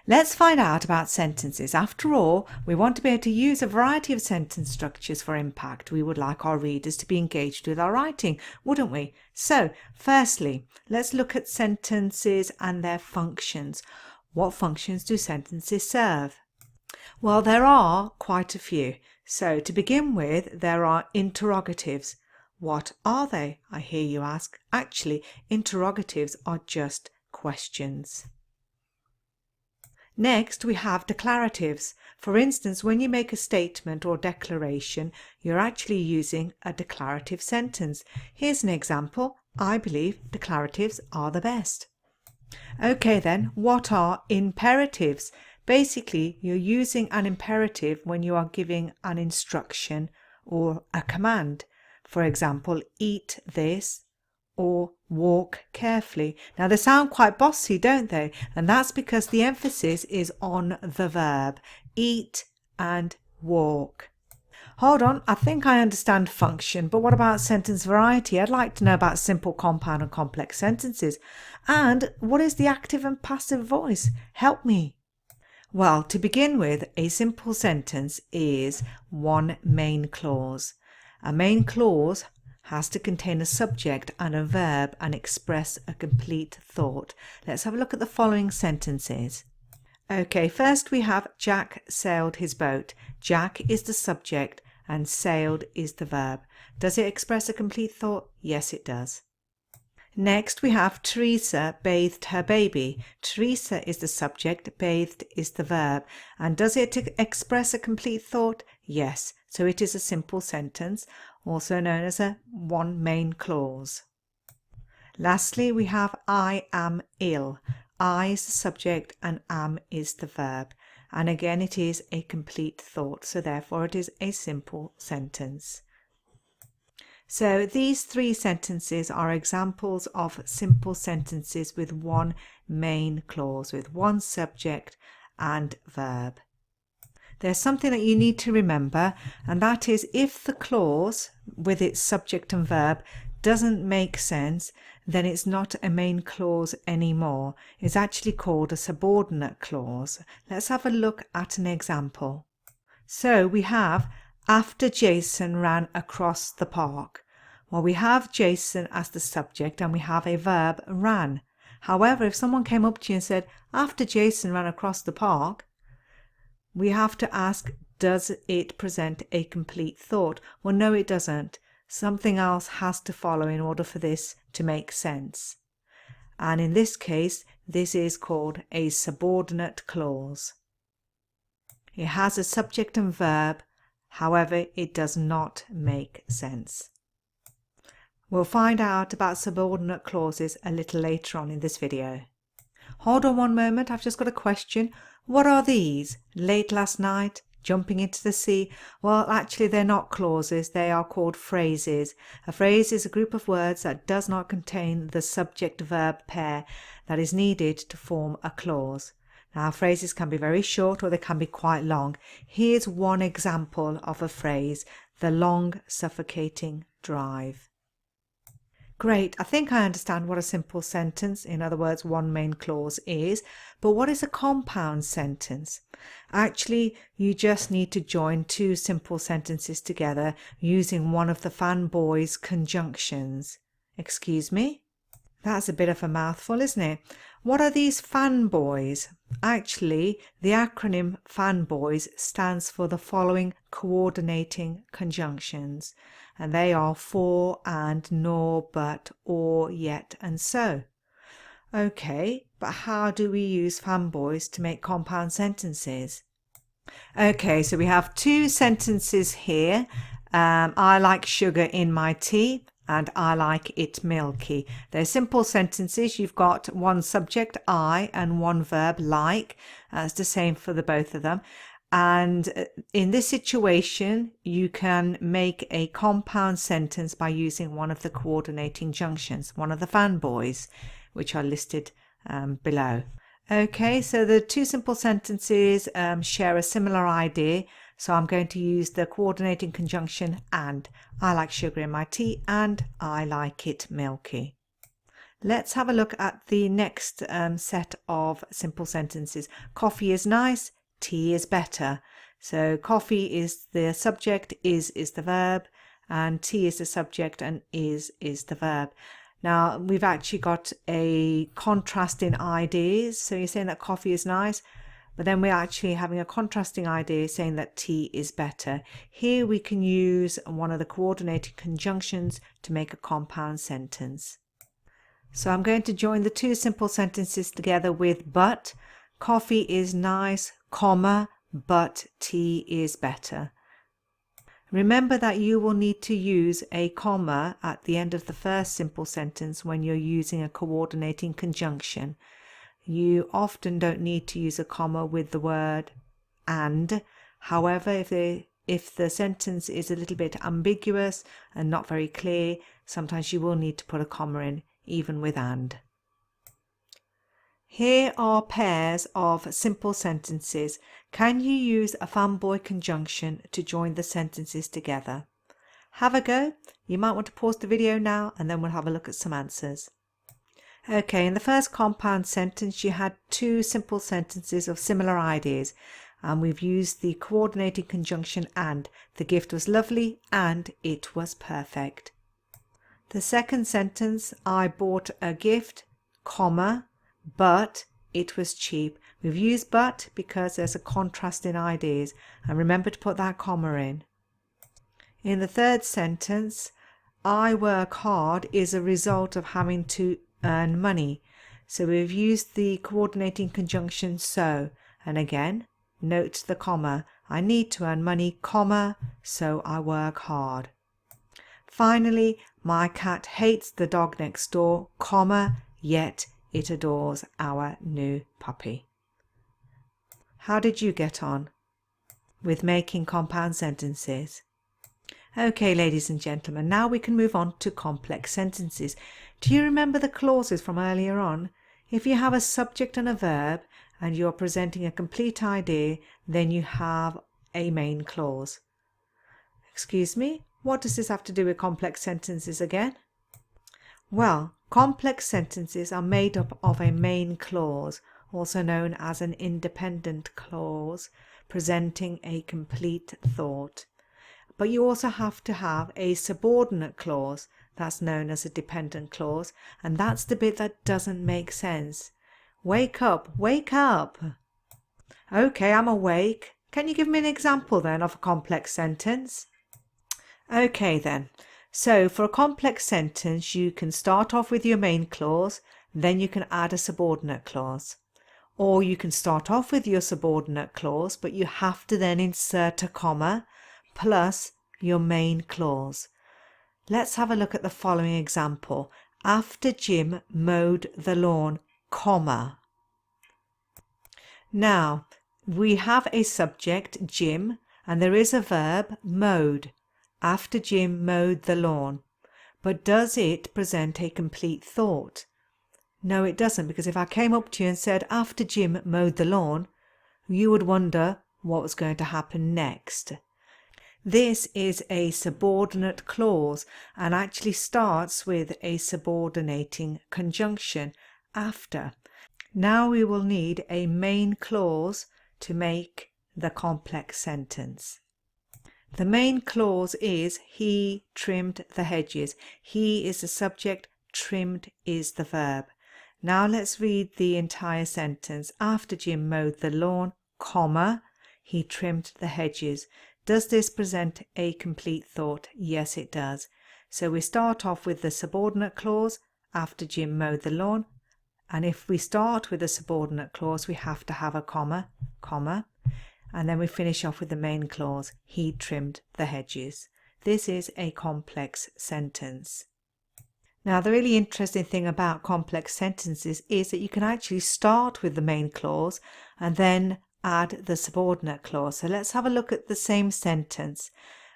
Let's find out about sentences. After all, we want to be able to use a variety of sentence structures for impact. We would like our readers to be engaged with our writing, wouldn't we? So, firstly, let's look at sentences and their functions. What functions do sentences serve? Well, there are quite a few. So, to begin with, there are interrogatives. What are they? I hear you ask. Actually, interrogatives are just questions. Next, we have declaratives. For instance, when you make a statement or declaration, you're actually using a declarative sentence. Here's an example. I believe declaratives are the best. Okay then, what are imperatives? Basically, you're using an imperative when you are giving an instruction or a command. For example, eat this or walk carefully. Now they sound quite bossy, don't they? And that's because the emphasis is on the verb, eat and walk. Hold on, I think I understand function, but what about sentence variety? I'd like to know about simple, compound and complex sentences. And what is the active and passive voice? Help me. Well, to begin with, a simple sentence is one main clause. A main clause has to contain a subject and a verb and express a complete thought. Let's have a look at the following sentences. Okay, first we have Jack sailed his boat. Jack is the subject and sailed is the verb. Does it express a complete thought? Yes, it does. Next we have Teresa bathed her baby. Teresa is the subject, bathed is the verb. And does it express a complete thought? Yes. So it is a simple sentence, also known as a one main clause. Lastly, we have I am ill. I is the subject and am is the verb. And again, it is a complete thought, so therefore it is a simple sentence. So these three sentences are examples of simple sentences with one main clause, with one subject and verb. There's something that you need to remember, and that is if the clause with its subject and verb doesn't make sense, then it's not a main clause anymore. It's actually called a subordinate clause. Let's have a look at an example. So we have after Jason ran across the park. Well, we have Jason as the subject and we have a verb ran. However, if someone came up to you and said after Jason ran across the park, we have to ask, does it present a complete thought? Well, no, it doesn't. Something else has to follow in order for this to make sense. And in this case, this is called a subordinate clause. It has a subject and verb, however, it does not make sense. We'll find out about subordinate clauses a little later on in this video. Hold on one moment, I've just got a question. What are these? Late last night? Jumping into the sea? Well, actually they're not clauses, they are called phrases. A phrase is a group of words that does not contain the subject-verb pair that is needed to form a clause. Now, phrases can be very short or they can be quite long. Here's one example of a phrase, the long suffocating drive. Great, I think I understand what a simple sentence, in other words one main clause, is, but what is a compound sentence? Actually, you just need to join two simple sentences together using one of the Fanboys conjunctions. Excuse me? That's a bit of a mouthful, isn't it? What are these fanboys? Actually, the acronym Fanboys stands for the following coordinating conjunctions, and they are for, and, nor, but, or, yet, and so. Okay, but how do we use fanboys to make compound sentences? Okay, so we have two sentences here. I like sugar in my tea. And I like it milky. They're simple sentences. You've got one subject, I, and one verb, like. It's the same for the both of them. And in this situation, you can make a compound sentence by using one of the coordinating junctions, one of the fanboys, which are listed below. Okay, so the two simple sentences share a similar idea. So I'm going to use the coordinating conjunction and. I like sugar in my tea and I like it milky. Let's have a look at the next set of simple sentences. Coffee is nice, tea is better. So coffee is the subject, is the verb, and tea is the subject, and is the verb. Now we've actually got a contrasting ideas. So you're saying that coffee is nice, but then we're actually having a contrasting idea saying that tea is better. Here we can use one of the coordinated conjunctions to make a compound sentence. So I'm going to join the two simple sentences together with but. Coffee is nice, comma, but tea is better. Remember that you will need to use a comma at the end of the first simple sentence when you're using a coordinating conjunction. You often don't need to use a comma with the word and. However, if the sentence is a little bit ambiguous and not very clear, sometimes you will need to put a comma in, even with and. Here are pairs of simple sentences. Can you use a fanboy conjunction to join the sentences together? Have a go. You might want to pause the video now and then we'll have a look at some answers. Okay, in the first compound sentence you had two simple sentences of similar ideas, and we've used the coordinating conjunction and. The gift was lovely and it was perfect. The second sentence, I bought a gift, comma, but it was cheap. We've used but because there's a contrast in ideas, and remember to put that comma in. In the third sentence, I work hard is a result of having to earn money. So we've used the coordinating conjunction so, and again, note the comma. I need to earn money, comma, so I work hard. Finally, my cat hates the dog next door, comma, yet it adores our new puppy. How did you get on with making compound sentences? Okay, ladies and gentlemen, now we can move on to complex sentences. Do you remember the clauses from earlier on? If you have a subject and a verb and you're presenting a complete idea, then you have a main clause. Excuse me, what does this have to do with complex sentences again? Well, complex sentences are made up of a main clause, also known as an independent clause, presenting a complete thought. But you also have to have a subordinate clause, that's known as a dependent clause, and that's the bit that doesn't make sense. Wake up, wake up! Okay, I'm awake. Can you give me an example then of a complex sentence? Okay then. So for a complex sentence, you can start off with your main clause, then you can add a subordinate clause. Or you can start off with your subordinate clause, but you have to then insert a comma plus your main clause. Let's have a look at the following example. After Jim mowed the lawn, comma. Now, we have a subject, Jim, and there is a verb, mowed. After Jim mowed the lawn. But does it present a complete thought? No, it doesn't, because if I came up to you and said, after Jim mowed the lawn, you would wonder what was going to happen next. This is a subordinate clause and actually starts with a subordinating conjunction, after. Now we will need a main clause to make the complex sentence. The main clause is he trimmed the hedges. He is the subject, trimmed is the verb. Now let's read the entire sentence. After Jim mowed the lawn, comma, he trimmed the hedges. Does this present a complete thought? Yes, it does. So we start off with the subordinate clause, after Jim mowed the lawn. And if we start with a subordinate clause, we have to have a comma, comma. And then we finish off with the main clause, he trimmed the hedges. This is a complex sentence. Now, the really interesting thing about complex sentences is that you can actually start with the main clause and then add the subordinate clause. So let's have a look at the same sentence,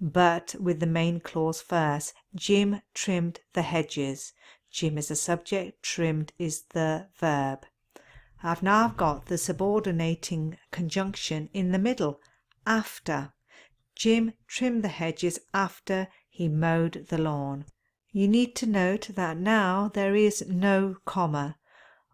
but with the main clause first. Jim trimmed the hedges. Jim is the subject, trimmed is the verb. I've now got the subordinating conjunction in the middle, after. Jim trimmed the hedges after he mowed the lawn. You need to note that now there is no comma.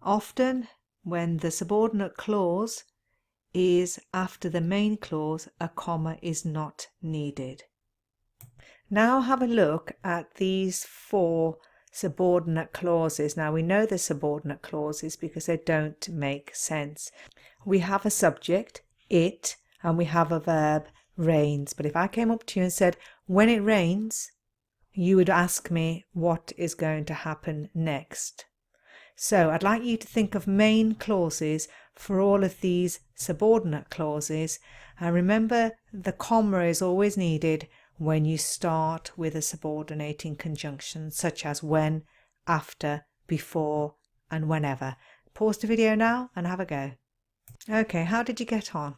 Often when the subordinate clause is after the main clause, a comma is not needed. Now have a look at these 4 subordinate clauses. Now we know the subordinate clauses because they don't make sense. We have a subject, it, and we have a verb, rains. But if I came up to you and said, when it rains, you would ask me what is going to happen next. So I'd like you to think of main clauses for all of these subordinate clauses, and remember the comma is always needed when you start with a subordinating conjunction such as when, after, before and whenever. Pause the video now and have a go. Okay, how did you get on?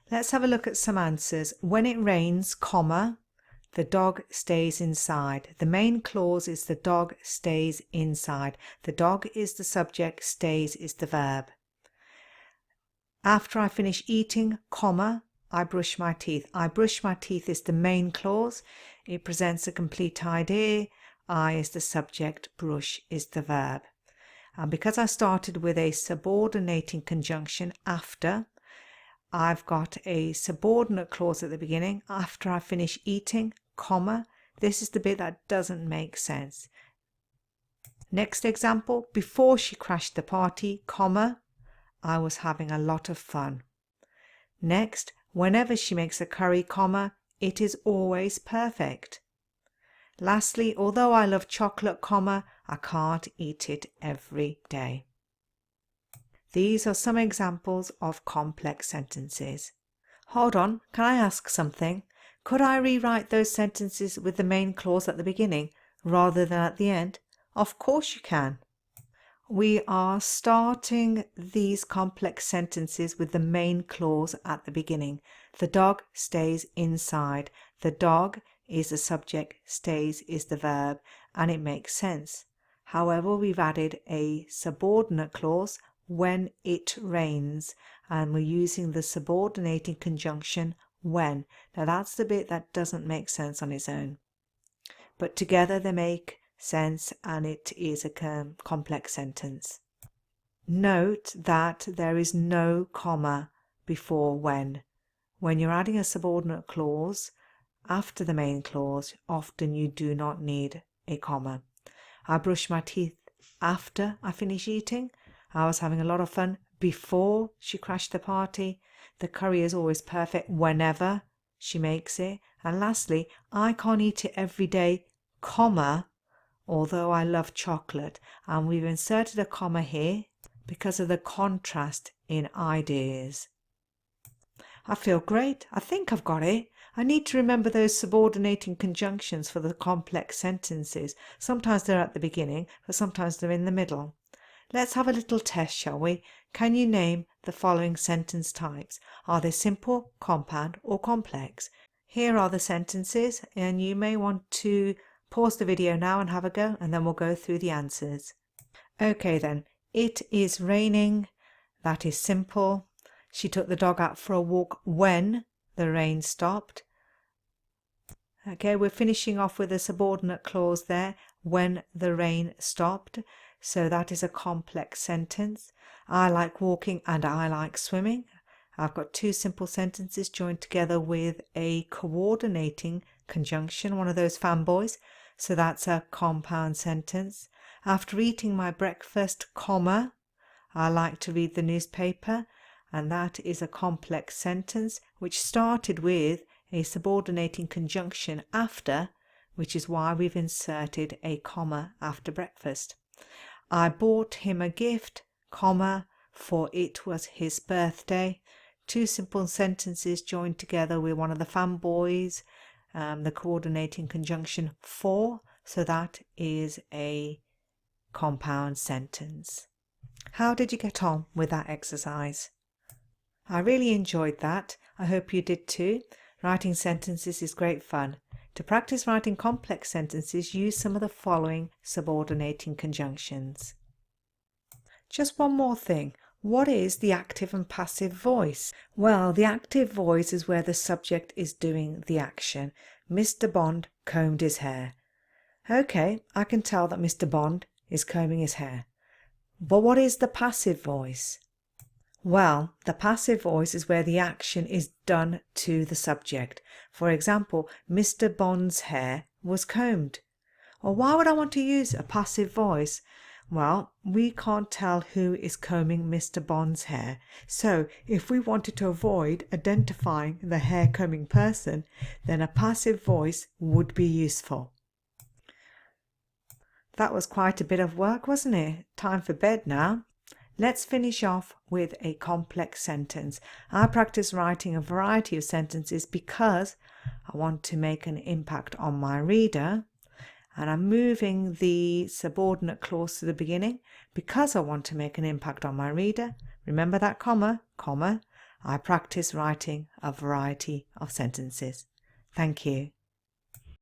Let's have a look at some answers. When it rains, comma, the dog stays inside. The main clause is the dog stays inside. The dog is the subject, stays is the verb. After I finish eating, comma, I brush my teeth. I brush my teeth is the main clause. It presents a complete idea. I is the subject, brush is the verb. And because I started with a subordinating conjunction after, I've got a subordinate clause at the beginning. After I finish eating, comma, this is the bit that doesn't make sense. Next example, before she crashed the party, comma, I was having a lot of fun. Next, whenever she makes a curry, comma, it is always perfect. Lastly, although I love chocolate, comma, I can't eat it every day. These are some examples of complex sentences. Hold on, can I ask something? Could I rewrite those sentences with the main clause at the beginning rather than at the end? Of course you can. We are starting these complex sentences with the main clause at the beginning. The dog stays inside. The dog is the subject, stays is the verb, and it makes sense. However, we've added a subordinate clause, when it rains, and we're using the subordinating conjunction when. Now that's the bit that doesn't make sense on its own, but together they make sense and it is a complex sentence. Note that there is no comma before when. When you're adding a subordinate clause after the main clause, often you do not need a comma. I brush my teeth after I finish eating. I was having a lot of fun before she crashed the party. The curry is always perfect whenever she makes it. And lastly, I can't eat it every day, comma, although I love chocolate. And we've inserted a comma here because of the contrast in ideas. I feel great. I think I've got it. I need to remember those subordinating conjunctions for the complex sentences. Sometimes they're at the beginning, but sometimes they're in the middle. Let's have a little test, shall we? Can you name the following sentence types? Are they simple, compound, or complex? Here are the sentences, and you may want to pause the video now and have a go, and then we'll go through the answers. Okay then, it is raining. That is simple. She took the dog out for a walk when the rain stopped. Okay, we're finishing off with a subordinate clause there, when the rain stopped. So that is a complex sentence. I like walking and I like swimming. I've got 2 simple sentences joined together with a coordinating conjunction, one of those fanboys. So that's a compound sentence. After eating my breakfast, comma, I like to read the newspaper. And that is a complex sentence which started with a subordinating conjunction after, which is why we've inserted a comma after breakfast. I bought him a gift, comma, for it was his birthday. 2 simple sentences joined together with one of the fanboys, the coordinating conjunction for, so that is a compound sentence. How did you get on with that exercise? I really enjoyed that. I hope you did too. Writing sentences is great fun. To practice writing complex sentences, use some of the following subordinating conjunctions. Just one more thing. What is the active and passive voice? Well, the active voice is where the subject is doing the action. Mr. Bond combed his hair. Okay, I can tell that Mr. Bond is combing his hair. But what is the passive voice? Well, the passive voice is where the action is done to the subject. For example, Mr. Bond's hair was combed. Or why would I want to use a passive voice? Well, we can't tell who is combing Mr. Bond's hair. So if we wanted to avoid identifying the hair combing person, then a passive voice would be useful. That was quite a bit of work, wasn't it? Time for bed now. Let's finish off with a complex sentence. I practice writing a variety of sentences because I want to make an impact on my reader. And I'm moving the subordinate clause to the beginning because I want to make an impact on my reader. Remember that comma, comma. I practice writing a variety of sentences. Thank you.